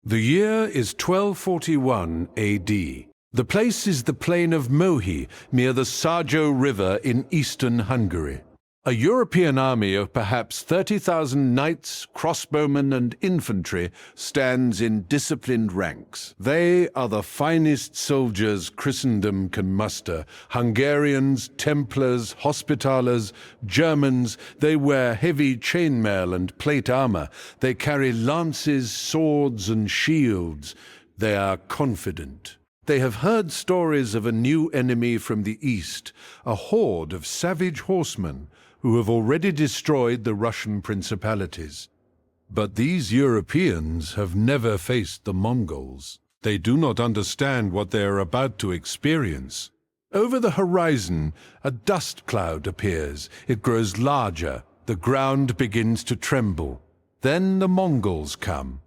The year is 1241 AD. The place is the plain of Mohi, near the Sajo River in eastern Hungary. A European army of perhaps 30,000 knights, crossbowmen, and infantry stands in disciplined ranks. They are the finest soldiers Christendom can muster. Hungarians, Templars, Hospitallers, Germans. They wear heavy chainmail and plate armor. They carry lances, swords, and shields. They are confident. They have heard stories of a new enemy from the east, a horde of savage horsemen who have already destroyed the Russian principalities. But these Europeans have never faced the Mongols. They do not understand what they are about to experience. Over the horizon, a dust cloud appears. It grows larger. The ground begins to tremble. Then the Mongols come.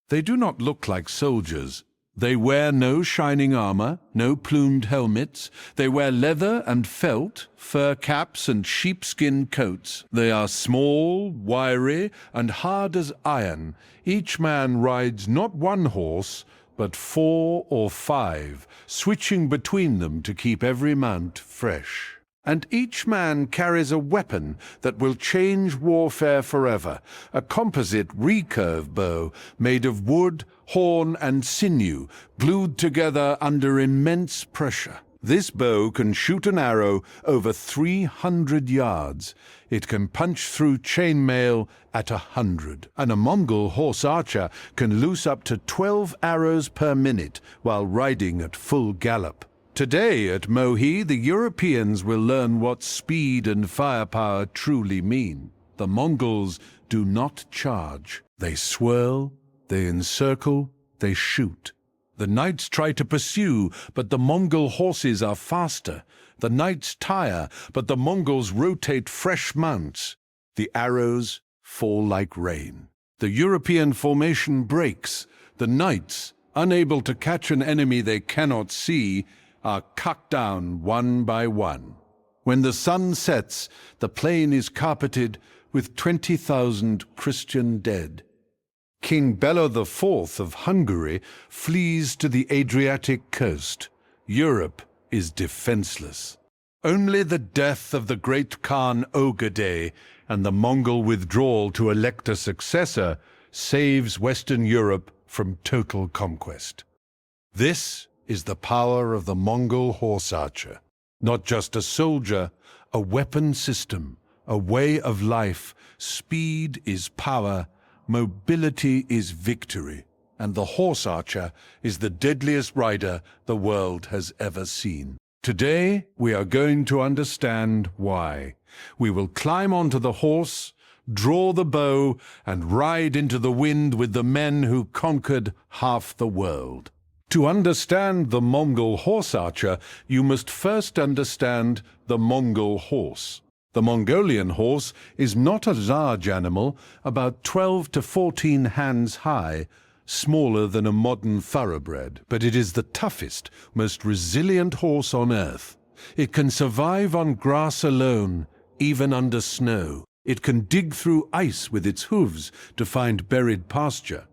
They do not look like soldiers. They wear no shining armor, no plumed helmets. They wear leather and felt, fur caps and sheepskin coats. They are small, wiry, and hard as iron. Each man rides not one horse, but 4 or 5, switching between them to keep every mount fresh. And each man carries a weapon that will change warfare forever, a composite recurve bow made of wood, horn, and sinew, glued together under immense pressure. This bow can shoot an arrow over 300 yards. It can punch through chainmail at 100. And a Mongol horse archer can loose up to 12 arrows per minute while riding at full gallop. Today at Mohi, the Europeans will learn what speed and firepower truly mean. The Mongols do not charge. They swirl, they encircle, they shoot. The knights try to pursue, but the Mongol horses are faster. The knights tire, but the Mongols rotate fresh mounts. The arrows fall like rain. The European formation breaks. The knights, unable to catch an enemy they cannot see, are cut down one by one. When the sun sets, the plain is carpeted with 20,000 Christian dead. King Bela IV of Hungary flees to the Adriatic coast. Europe is defenseless. Only the death of the Great Khan Ogedei and the Mongol withdrawal to elect a successor saves Western Europe from total conquest. This is the power of the Mongol horse archer. Not just a soldier, a weapon system, a way of life. Speed is power, mobility is victory, and the horse archer is the deadliest rider the world has ever seen. Today, we are going to understand why. We will climb onto the horse, draw the bow, and ride into the wind with the men who conquered half the world. To understand the Mongol horse archer, you must first understand the Mongol horse. The Mongolian horse is not a large animal, about 12 to 14 hands high, smaller than a modern thoroughbred, but it is the toughest, most resilient horse on earth. It can survive on grass alone, even under snow. It can dig through ice with its hooves to find buried pasture.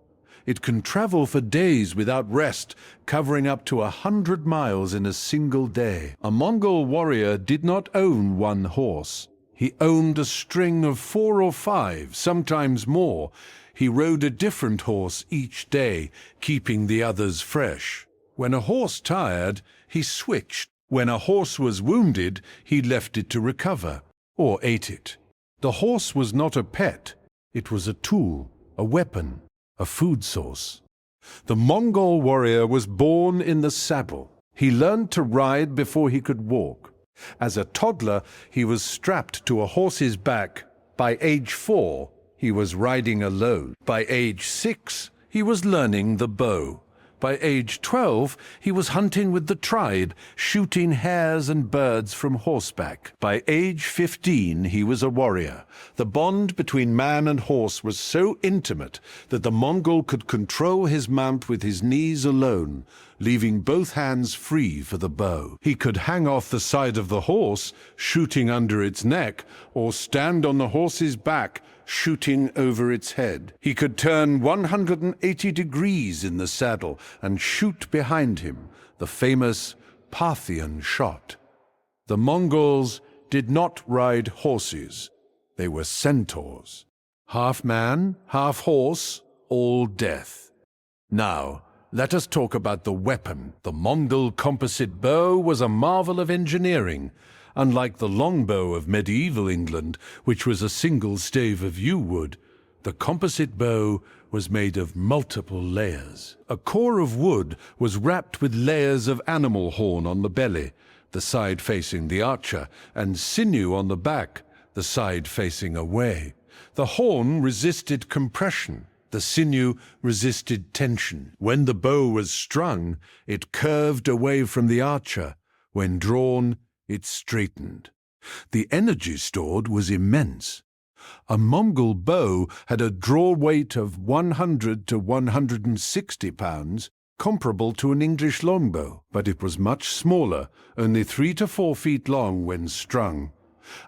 It can travel for days without rest, covering up to 100 miles in a single day. A Mongol warrior did not own one horse. He owned a string of 4 or 5, sometimes more. He rode a different horse each day, keeping the others fresh. When a horse tired, he switched. When a horse was wounded, he left it to recover, or ate it. The horse was not a pet. It was a tool, a weapon, a food source. The Mongol warrior was born in the saddle. He learned to ride before he could walk. As a toddler, he was strapped to a horse's back. By age 4, he was riding alone. By age 6, he was learning the bow. By age 12, he was hunting with the tribe, shooting hares and birds from horseback. By age 15, he was a warrior. The bond between man and horse was so intimate that the Mongol could control his mount with his knees alone, leaving both hands free for the bow. He could hang off the side of the horse, shooting under its neck, or stand on the horse's back, shooting over its head. He could turn 180 degrees in the saddle and shoot behind him, the famous Parthian shot. The Mongols did not ride horses. They were centaurs. Half man, half horse, all death. Now, let us talk about the weapon. The Mongol composite bow was a marvel of engineering. Unlike the longbow of medieval England, which was a single stave of yew wood, the composite bow was made of multiple layers. A core of wood was wrapped with layers of animal horn on the belly, the side facing the archer, and sinew on the back, the side facing away. The horn resisted compression. The sinew resisted tension. When the bow was strung, it curved away from the archer. When drawn, it straightened. The energy stored was immense. A Mongol bow had a draw weight of 100 to 160 pounds, comparable to an English longbow, but it was much smaller, only 3 to 4 feet long when strung.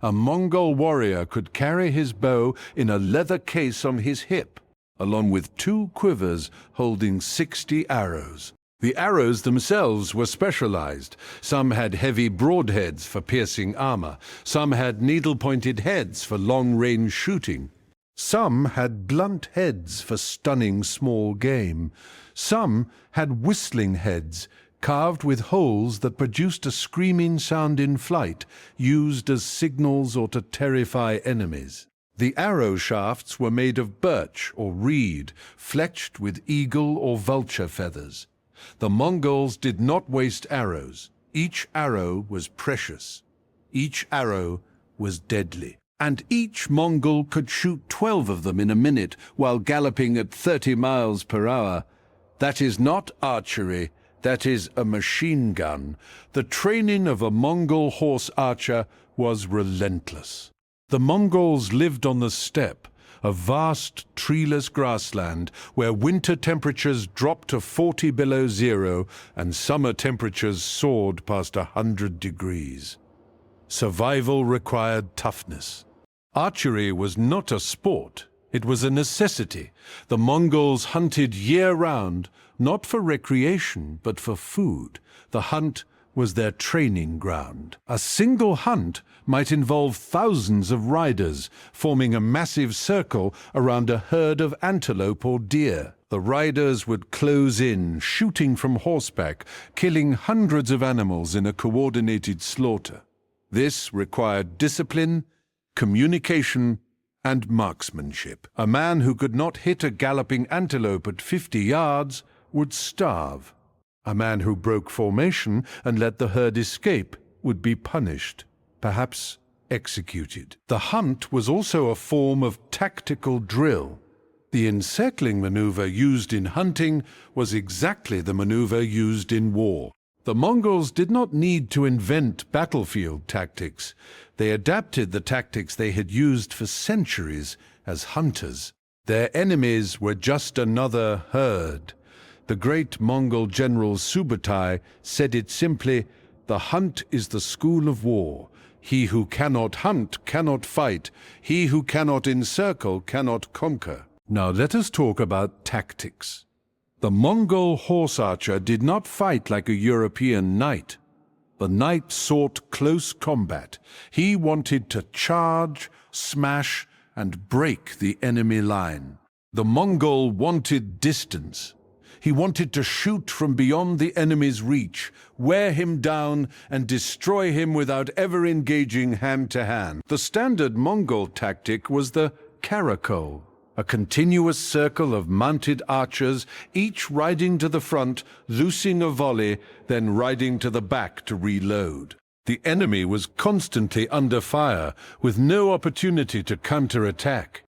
A Mongol warrior could carry his bow in a leather case on his hip, along with 2 quivers holding 60 arrows. The arrows themselves were specialized. Some had heavy broadheads for piercing armor. Some had needle-pointed heads for long-range shooting. Some had blunt heads for stunning small game. Some had whistling heads, carved with holes that produced a screaming sound in flight, used as signals or to terrify enemies. The arrow shafts were made of birch or reed, fletched with eagle or vulture feathers. The Mongols did not waste arrows. Each arrow was precious. Each arrow was deadly. And each Mongol could shoot 12 of them in a minute while galloping at 30 miles per hour. That is not archery. That is a machine gun. The training of a Mongol horse archer was relentless. The Mongols lived on the steppe, a vast treeless grassland where winter temperatures dropped to 40 below zero and summer temperatures soared past 100 degrees. Survival required toughness. Archery was not a sport. It was a necessity. The Mongols hunted year-round, not for recreation, but for food. The hunt was their training ground. A single hunt might involve thousands of riders, forming a massive circle around a herd of antelope or deer. The riders would close in, shooting from horseback, killing hundreds of animals in a coordinated slaughter. This required discipline, communication, and marksmanship. A man who could not hit a galloping antelope at 50 yards would starve. A man who broke formation and let the herd escape would be punished, perhaps executed. The hunt was also a form of tactical drill. The encircling maneuver used in hunting was exactly the maneuver used in war. The Mongols did not need to invent battlefield tactics. They adapted the tactics they had used for centuries as hunters. Their enemies were just another herd. The great Mongol general Subutai said it simply, "The hunt is the school of war. He who cannot hunt cannot fight. He who cannot encircle cannot conquer." Now let us talk about tactics. The Mongol horse archer did not fight like a European knight. The knight sought close combat. He wanted to charge, smash, and break the enemy line. The Mongol wanted distance. He wanted to shoot from beyond the enemy's reach, wear him down, and destroy him without ever engaging hand-to-hand. The standard Mongol tactic was the caracole, a continuous circle of mounted archers, each riding to the front, loosing a volley, then riding to the back to reload. The enemy was constantly under fire, with no opportunity to counterattack.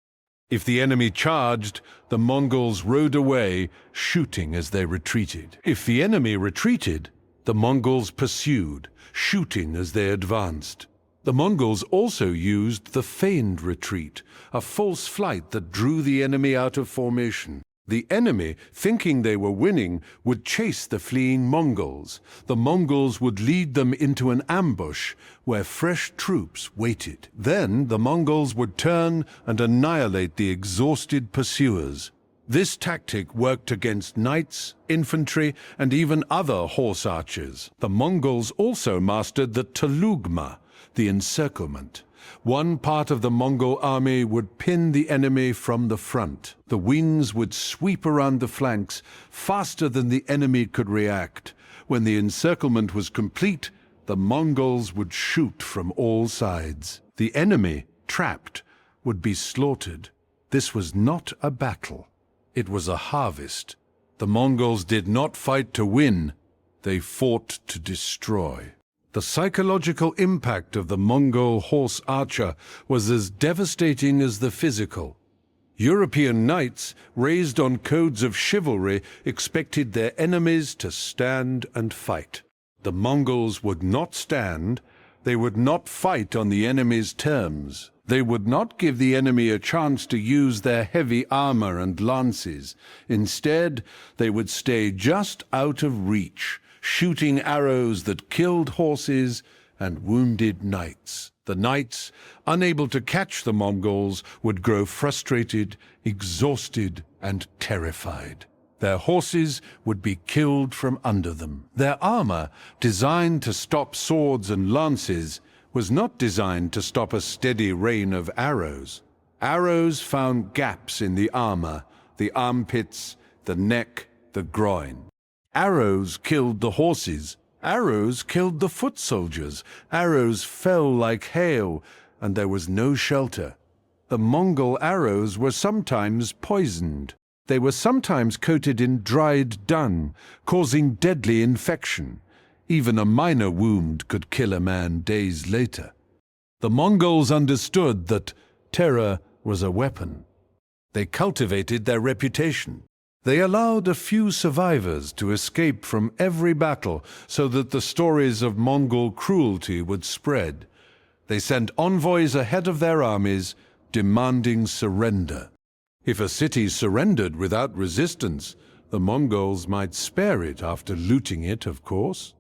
If the enemy charged, the Mongols rode away, shooting as they retreated. If the enemy retreated, the Mongols pursued, shooting as they advanced. The Mongols also used the feigned retreat, a false flight that drew the enemy out of formation. The enemy, thinking they were winning, would chase the fleeing Mongols. The Mongols would lead them into an ambush where fresh troops waited. Then the Mongols would turn and annihilate the exhausted pursuers. This tactic worked against knights, infantry, and even other horse archers. The Mongols also mastered the talugma, the encirclement. One part of the Mongol army would pin the enemy from the front. The wings would sweep around the flanks faster than the enemy could react. When the encirclement was complete, the Mongols would shoot from all sides. The enemy, trapped, would be slaughtered. This was not a battle. It was a harvest. The Mongols did not fight to win. They fought to destroy. The psychological impact of the Mongol horse archer was as devastating as the physical. European knights, raised on codes of chivalry, expected their enemies to stand and fight. The Mongols would not stand. They would not fight on the enemy's terms. They would not give the enemy a chance to use their heavy armor and lances. Instead, they would stay just out of reach, shooting arrows that killed horses and wounded knights. The knights, unable to catch the Mongols, would grow frustrated, exhausted, and terrified. Their horses would be killed from under them. Their armor, designed to stop swords and lances, was not designed to stop a steady rain of arrows. Arrows found gaps in the armor, the armpits, the neck, the groin. Arrows killed the horses. Arrows killed the foot soldiers. Arrows fell like hail, and there was no shelter. The Mongol arrows were sometimes poisoned. They were sometimes coated in dried dung, causing deadly infection. Even a minor wound could kill a man days later. The Mongols understood that terror was a weapon. They cultivated their reputation. They allowed a few survivors to escape from every battle so that the stories of Mongol cruelty would spread. They sent envoys ahead of their armies, demanding surrender. If a city surrendered without resistance, the Mongols might spare it after looting it, of course.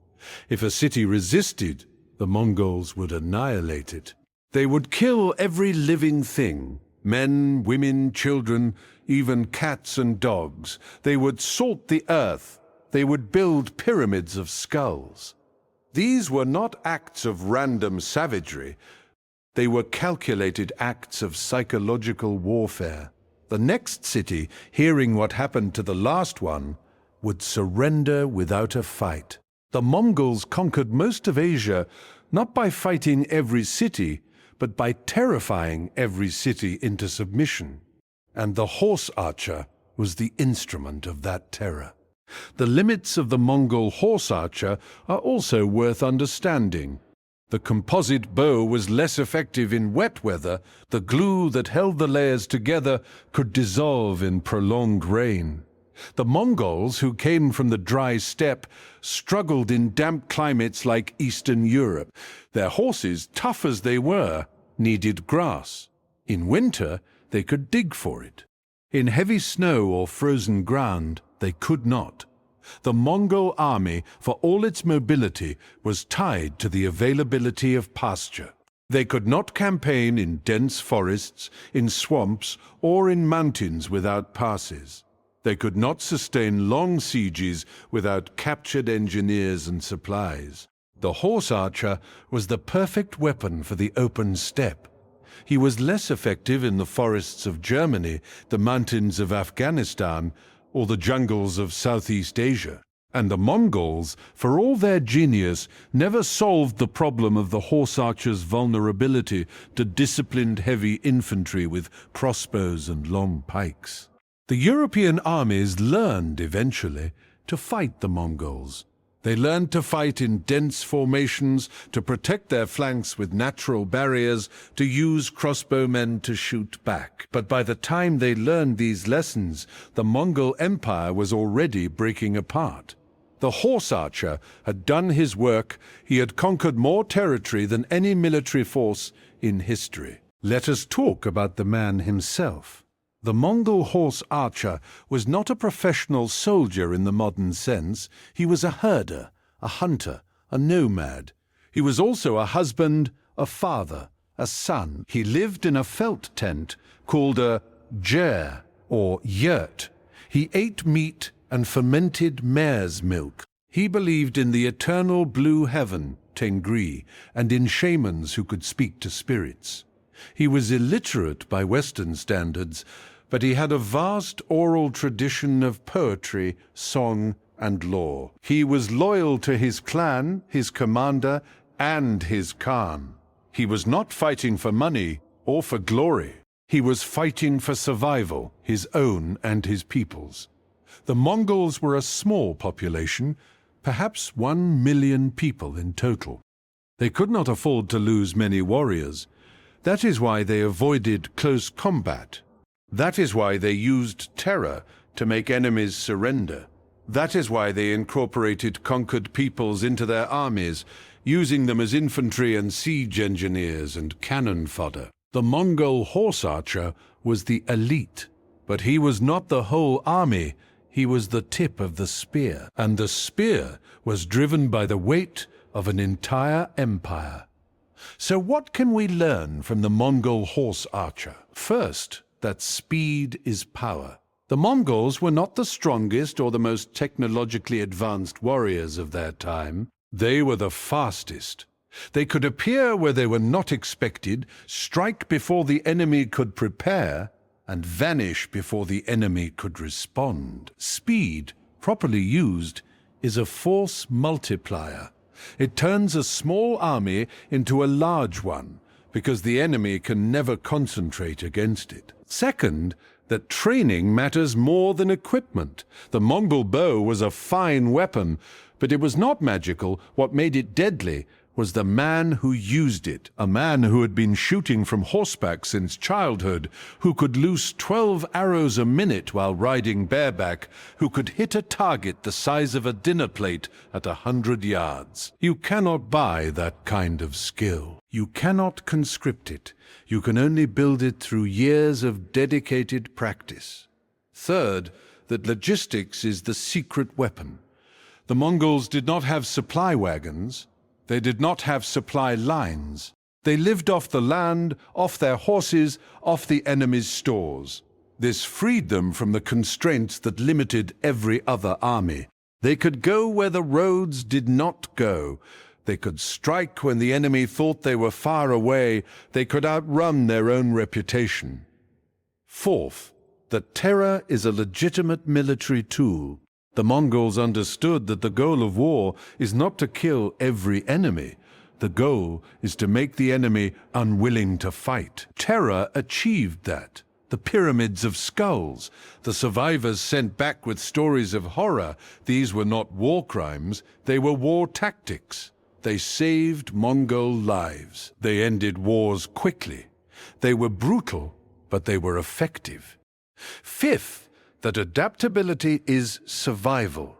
If a city resisted, the Mongols would annihilate it. They would kill every living thing, men, women, children, even cats and dogs. They would salt the earth. They would build pyramids of skulls. These were not acts of random savagery. They were calculated acts of psychological warfare. The next city, hearing what happened to the last one, would surrender without a fight. The Mongols conquered most of Asia not by fighting every city, but by terrifying every city into submission. And the horse archer was the instrument of that terror. The limits of the Mongol horse archer are also worth understanding. The composite bow was less effective in wet weather. The glue that held the layers together could dissolve in prolonged rain. The Mongols, who came from the dry steppe, struggled in damp climates like Eastern Europe. Their horses, tough as they were, needed grass. In winter, they could dig for it. In heavy snow or frozen ground, they could not. The Mongol army, for all its mobility, was tied to the availability of pasture. They could not campaign in dense forests, in swamps, or in mountains without passes. They could not sustain long sieges without captured engineers and supplies. The horse archer was the perfect weapon for the open steppe. He was less effective in the forests of Germany, the mountains of Afghanistan, or the jungles of Southeast Asia. And the Mongols, for all their genius, never solved the problem of the horse archer's vulnerability to disciplined heavy infantry with crossbows and long pikes. The European armies learned, eventually, to fight the Mongols. They learned to fight in dense formations, to protect their flanks with natural barriers, to use crossbowmen to shoot back. But by the time they learned these lessons, the Mongol Empire was already breaking apart. The horse archer had done his work. He had conquered more territory than any military force in history. Let us talk about the man himself. The Mongol horse archer was not a professional soldier in the modern sense. He was a herder, a hunter, a nomad. He was also a husband, a father, a son. He lived in a felt tent called a ger, or yurt. He ate meat and fermented mare's milk. He believed in the eternal blue heaven, Tengri, and in shamans who could speak to spirits. He was illiterate by Western standards, but he had a vast oral tradition of poetry, song, and lore. He was loyal to his clan, his commander, and his Khan. He was not fighting for money or for glory. He was fighting for survival, his own and his people's. The Mongols were a small population, perhaps 1 million people in total. They could not afford to lose many warriors. That is why they avoided close combat. That is why they used terror to make enemies surrender. That is why they incorporated conquered peoples into their armies, using them as infantry and siege engineers and cannon fodder. The Mongol horse archer was the elite, but he was not the whole army. He was the tip of the spear, and the spear was driven by the weight of an entire empire. So what can we learn from the Mongol horse archer? First, that speed is power. The Mongols were not the strongest or the most technologically advanced warriors of their time. They were the fastest. They could appear where they were not expected, strike before the enemy could prepare, and vanish before the enemy could respond. Speed, properly used, is a force multiplier. It turns a small army into a large one, because the enemy can never concentrate against it. Second, that training matters more than equipment. The Mongol bow was a fine weapon, but it was not magical. What made it deadly was the man who used it, a man who had been shooting from horseback since childhood, who could loose 12 arrows a minute while riding bareback, who could hit a target the size of a dinner plate at 100 yards. You cannot buy that kind of skill. You cannot conscript it. You can only build it through years of dedicated practice. Third, that logistics is the secret weapon. The Mongols did not have supply wagons. They did not have supply lines. They lived off the land, off their horses, off the enemy's stores. This freed them from the constraints that limited every other army. They could go where the roads did not go. They could strike when the enemy thought they were far away. They could outrun their own reputation. Fourth, that terror is a legitimate military tool. The Mongols understood that the goal of war is not to kill every enemy. The goal is to make the enemy unwilling to fight. Terror achieved that. The pyramids of skulls, the survivors sent back with stories of horror. These were not war crimes, they were war tactics. They saved Mongol lives. They ended wars quickly. They were brutal, but they were effective. Fifth, that adaptability is survival.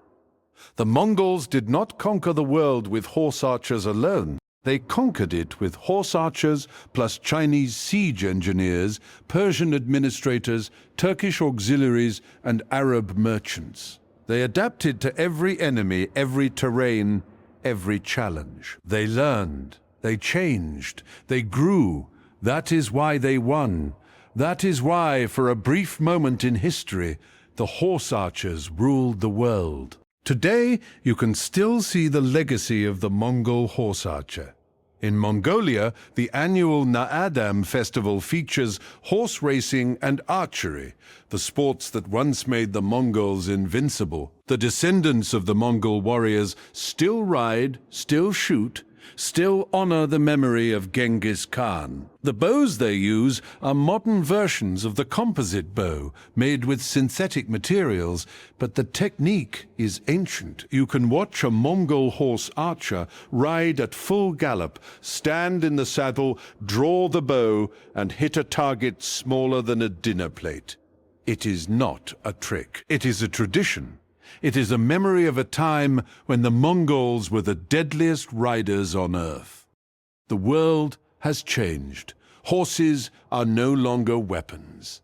The Mongols did not conquer the world with horse archers alone. They conquered it with horse archers plus Chinese siege engineers, Persian administrators, Turkish auxiliaries, and Arab merchants. They adapted to every enemy, every terrain, every challenge. They learned, they changed, they grew. That is why they won. That is why, for a brief moment in history, the horse archers ruled the world. Today, you can still see the legacy of the Mongol horse archer. In Mongolia, the annual Naadam festival features horse racing and archery, the sports that once made the Mongols invincible. The descendants of the Mongol warriors still ride, still shoot, still honor the memory of Genghis Khan. The bows they use are modern versions of the composite bow, made with synthetic materials, but the technique is ancient. You can watch a Mongol horse archer ride at full gallop, stand in the saddle, draw the bow, and hit a target smaller than a dinner plate. It is not a trick. It is a tradition. It is a memory of a time when the Mongols were the deadliest riders on earth. The world has changed. Horses are no longer weapons.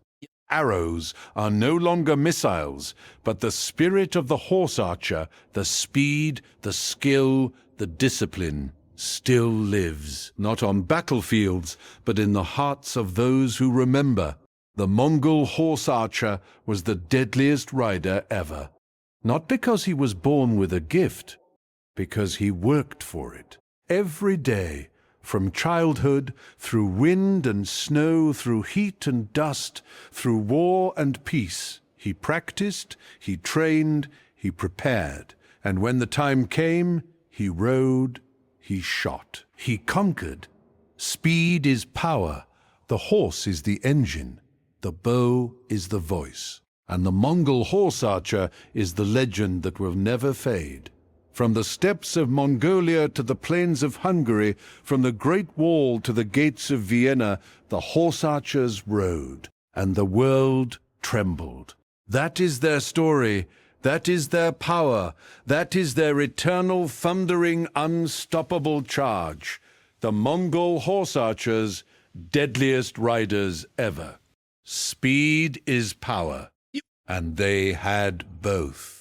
Arrows are no longer missiles, but the spirit of the horse archer, the speed, the skill, the discipline, still lives, not on battlefields, but in the hearts of those who remember. The Mongol horse archer was the deadliest rider ever, not because he was born with a gift, because he worked for it. Every day, from childhood, through wind and snow, through heat and dust, through war and peace, he practiced, he trained, he prepared, and when the time came, he rode, he shot, he conquered. Speed is power, the horse is the engine, the bow is the voice, and the Mongol horse archer is the legend that will never fade. From the steppes of Mongolia to the plains of Hungary, from the Great Wall to the gates of Vienna, the horse archers rode, and the world trembled. That is their story, that is their power, that is their eternal, thundering, unstoppable charge. The Mongol horse archers, deadliest riders ever. Speed is power, and they had both.